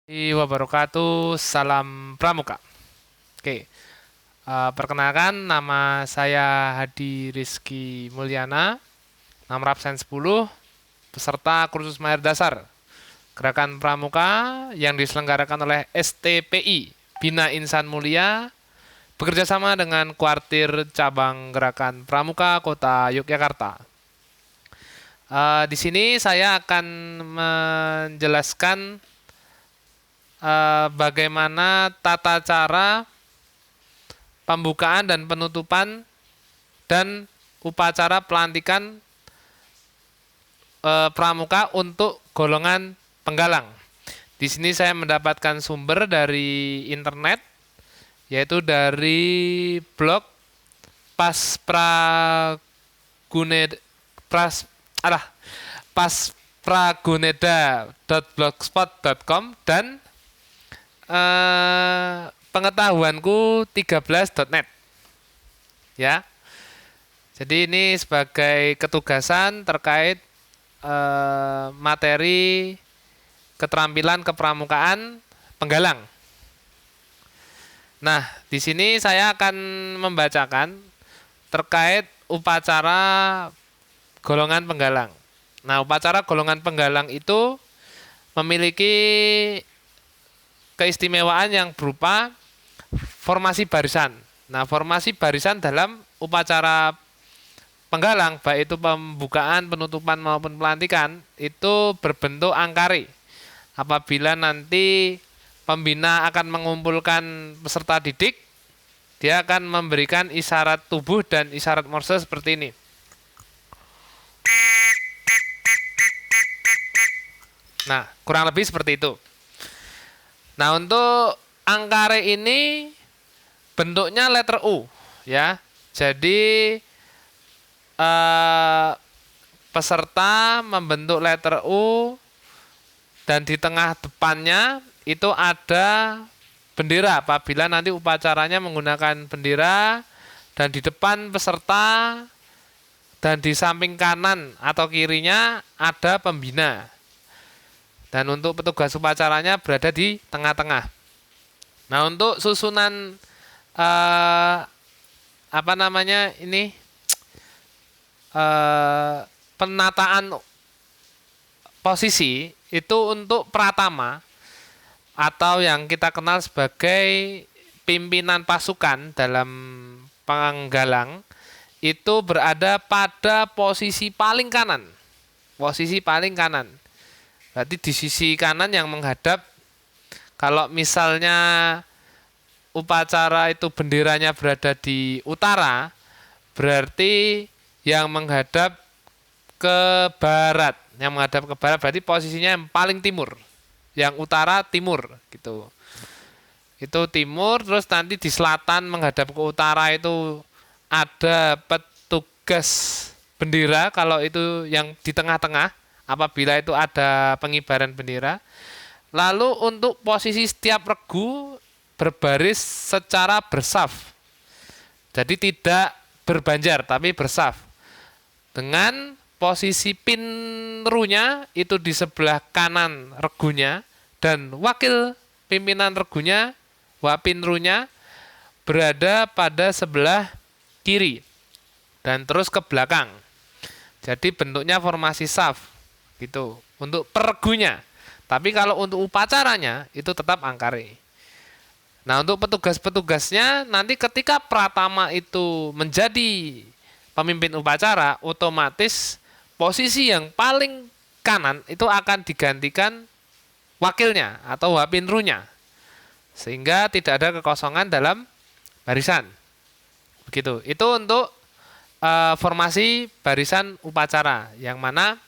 Wabarakatuh, salam pramuka. Oke, perkenalkan nama saya Hadi Rizky Mulyana, nomor absen 10, peserta kursus mahir dasar Gerakan Pramuka yang diselenggarakan oleh STPI Bina Insan Mulia bekerjasama dengan Kuartir Cabang Gerakan Pramuka Kota Yogyakarta. Di sini saya akan menjelaskan bagaimana tata cara pembukaan dan penutupan dan upacara pelantikan pramuka untuk golongan penggalang. Di sini saya mendapatkan sumber dari internet, yaitu dari blog paspraguned pras alah paspraguneda.blogspot.com dan pengetahuanku 13.net ya. Jadi ini sebagai ketugasan terkait materi keterampilan kepramukaan penggalang. Nah, di sini saya akan membacakan terkait upacara golongan penggalang. Nah, upacara golongan penggalang itu memiliki keistimewaan yang berupa formasi barisan. Nah, formasi barisan dalam upacara penggalang, baik itu pembukaan, penutupan maupun pelantikan, itu berbentuk angkari. Apabila nanti pembina akan mengumpulkan peserta didik, dia akan memberikan isyarat tubuh dan isyarat Morse seperti ini. Nah, kurang lebih seperti itu. Nah, untuk angkare ini bentuknya letter U, ya. Jadi peserta membentuk letter U dan di tengah depannya itu ada bendera apabila nanti upacaranya menggunakan bendera, dan di depan peserta dan di samping kanan atau kirinya ada pembina. Dan untuk petugas upacaranya berada di tengah-tengah. Nah, untuk susunan penataan posisi itu untuk pratama atau yang kita kenal sebagai pimpinan pasukan dalam penggalang itu berada pada posisi paling kanan. Posisi paling kanan. Berarti di sisi kanan yang menghadap, kalau misalnya upacara itu benderanya berada di utara, berarti yang menghadap ke barat. Yang menghadap ke barat berarti posisinya yang paling timur. Yang utara timur gitu. Itu timur, terus nanti di selatan menghadap ke utara itu ada petugas bendera, kalau itu yang di tengah-tengah apabila itu ada pengibaran bendera. Lalu untuk posisi setiap regu berbaris secara bersaf. Jadi tidak berbanjar tapi bersaf. Dengan posisi pinrunya itu di sebelah kanan regunya, dan wakil pimpinan regunya, wapinrunya, berada pada sebelah kiri dan terus ke belakang. Jadi bentuknya formasi saf gitu untuk perregunya. Tapi kalau untuk upacaranya itu tetap angkare. Nah, untuk petugas-petugasnya nanti ketika pratama itu menjadi pemimpin upacara, otomatis posisi yang paling kanan itu akan digantikan wakilnya atau wapinrunya. Sehingga tidak ada kekosongan dalam barisan. Begitu. Itu untuk formasi barisan upacara, yang mana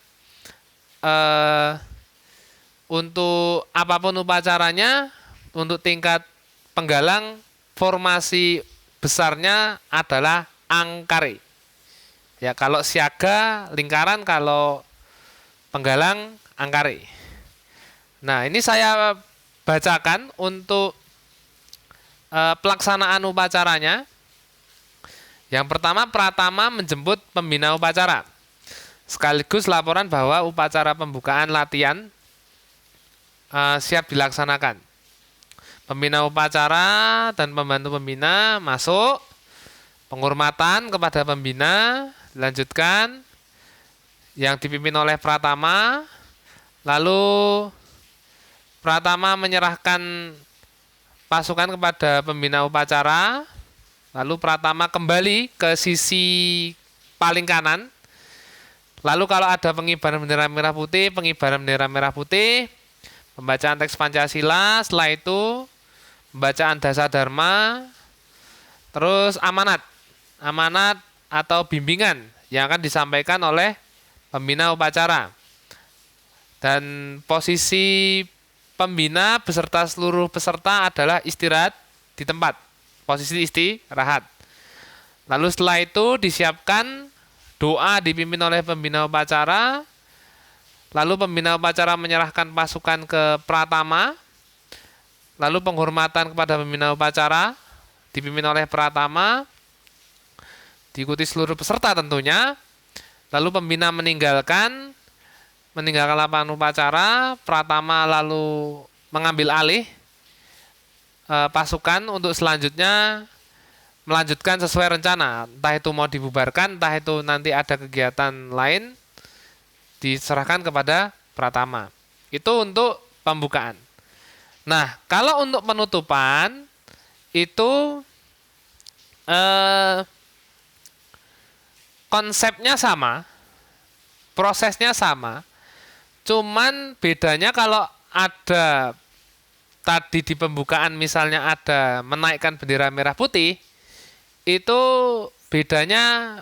untuk apapun upacaranya, untuk tingkat penggalang formasi besarnya adalah angkare. Ya, kalau siaga lingkaran, kalau penggalang angkare. Nah, ini saya bacakan untuk pelaksanaan upacaranya. Yang pertama, pratama menjemput pembina upacara. Sekaligus laporan bahwa upacara pembukaan latihan siap dilaksanakan. Pembina upacara dan pembantu pembina masuk, penghormatan kepada pembina dilanjutkan, yang dipimpin oleh Pratama, lalu Pratama menyerahkan pasukan kepada pembina upacara, lalu Pratama kembali ke sisi paling kanan, lalu kalau ada pengibaran bendera merah putih, pengibaran bendera merah putih, pembacaan teks Pancasila, setelah itu pembacaan Dasa Dharma, terus amanat atau bimbingan yang akan disampaikan oleh pembina upacara. Dan posisi pembina beserta seluruh peserta adalah istirahat di tempat, posisi istirahat. Lalu setelah itu disiapkan doa dipimpin oleh pembina upacara, lalu pembina upacara menyerahkan pasukan ke Pratama, lalu penghormatan kepada pembina upacara dipimpin oleh Pratama, diikuti seluruh peserta tentunya. Lalu pembina meninggalkan lapangan upacara, Pratama lalu mengambil alih pasukan untuk selanjutnya melanjutkan sesuai rencana. Entah itu mau dibubarkan, entah itu nanti ada kegiatan lain, diserahkan kepada Pratama. Itu untuk pembukaan. Nah, kalau untuk penutupan itu konsepnya sama, prosesnya sama, cuman bedanya kalau ada tadi di pembukaan misalnya ada menaikkan bendera merah putih, itu bedanya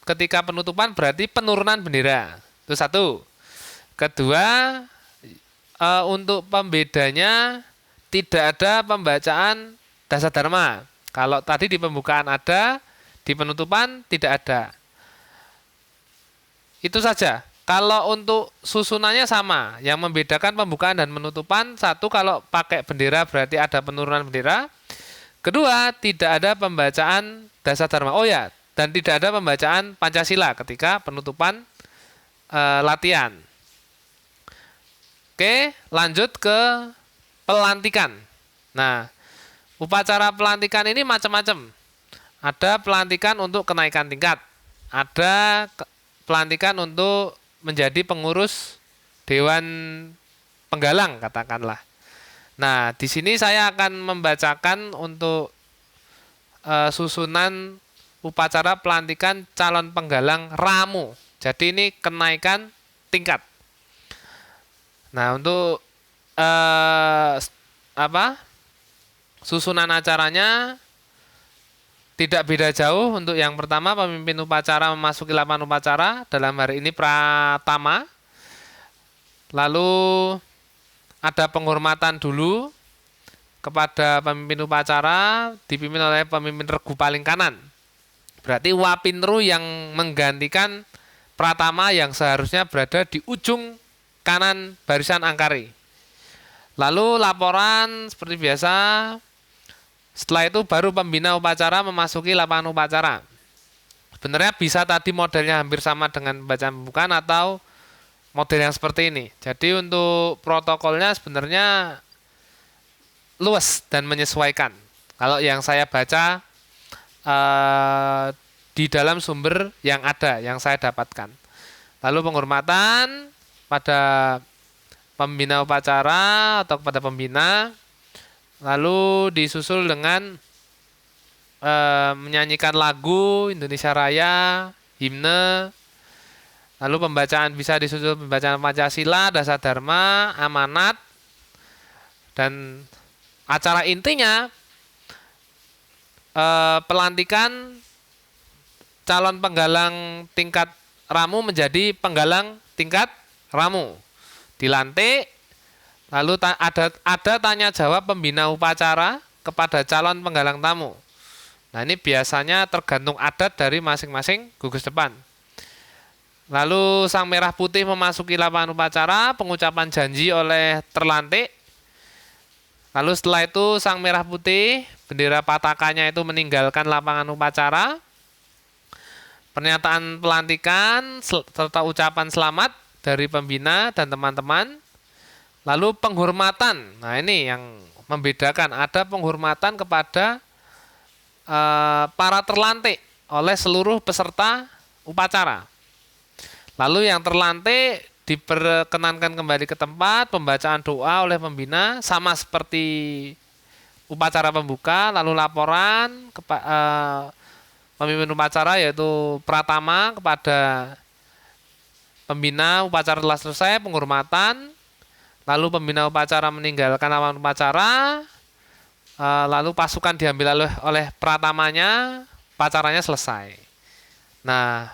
ketika penutupan berarti penurunan bendera. Itu satu. Kedua, untuk pembedanya tidak ada pembacaan Dasa Dharma. Kalau tadi di pembukaan ada, di penutupan tidak ada. Itu saja. Kalau untuk susunannya sama. Yang membedakan pembukaan dan penutupan, satu kalau pakai bendera berarti ada penurunan bendera. Kedua, tidak ada pembacaan Dasa Dharma. Oh ya, dan tidak ada pembacaan Pancasila ketika penutupan latihan. Oke, lanjut ke pelantikan. Nah, upacara pelantikan ini macam-macam. Ada pelantikan untuk kenaikan tingkat. Ada pelantikan untuk menjadi pengurus Dewan Penggalang, katakanlah. Nah, di sini saya akan membacakan untuk susunan upacara pelantikan calon penggalang Ramu. Jadi ini kenaikan tingkat. Nah, untuk susunan acaranya tidak beda jauh. Untuk yang pertama, pemimpin upacara memasuki lapangan upacara, dalam hari ini Pratama. Lalu ada penghormatan dulu kepada pemimpin upacara, dipimpin oleh pemimpin regu paling kanan. Berarti Wapinru yang menggantikan Pratama yang seharusnya berada di ujung kanan barisan angkari. Lalu laporan seperti biasa. Setelah itu baru pembina upacara memasuki lapangan upacara. Sebenarnya bisa tadi modelnya hampir sama dengan bacaan pembukaan atau model yang seperti ini. Jadi untuk protokolnya sebenarnya luas dan menyesuaikan. Kalau yang saya baca di dalam sumber yang ada, yang saya dapatkan. Lalu penghormatan pada pembina upacara atau kepada pembina, lalu disusul dengan menyanyikan lagu Indonesia Raya, himne, lalu pembacaan bisa disusul pembacaan Pancasila, Dasa Dharma, amanat, dan acara intinya pelantikan calon penggalang tingkat Ramu menjadi penggalang tingkat Ramu. Dilantik, lalu ada tanya jawab pembina upacara kepada calon penggalang tamu. Nah, ini biasanya tergantung adat dari masing-masing gugus depan. Lalu sang merah putih memasuki lapangan upacara, pengucapan janji oleh terlantik. Lalu setelah itu sang merah putih, bendera patakannya itu meninggalkan lapangan upacara. Pernyataan pelantikan serta ucapan selamat dari pembina dan teman-teman. Lalu penghormatan. Nah, ini yang membedakan. Ada penghormatan kepada para terlantik oleh seluruh peserta upacara. Lalu yang terlantik diperkenankan kembali ke tempat, pembacaan doa oleh pembina sama seperti upacara pembuka, lalu laporan pemimpin upacara yaitu pratama kepada pembina upacara telah selesai, penghormatan, lalu pembina upacara meninggalkan lapangan upacara, lalu pasukan diambil oleh pratamanya, upacaranya selesai. Nah,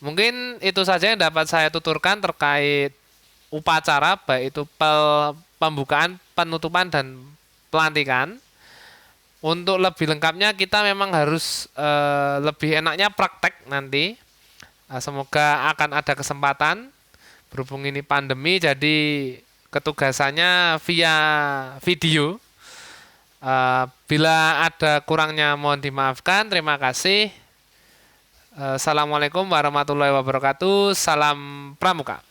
mungkin itu saja yang dapat saya tuturkan terkait upacara, baik itu pembukaan, penutupan, dan pelantikan. Untuk lebih lengkapnya kita memang harus lebih enaknya praktek nanti. Semoga akan ada kesempatan. Berhubung ini pandemi, jadi ketugasannya via video. Bila ada kurangnya mohon dimaafkan. Terima kasih. Assalamualaikum warahmatullahi wabarakatuh. Salam Pramuka.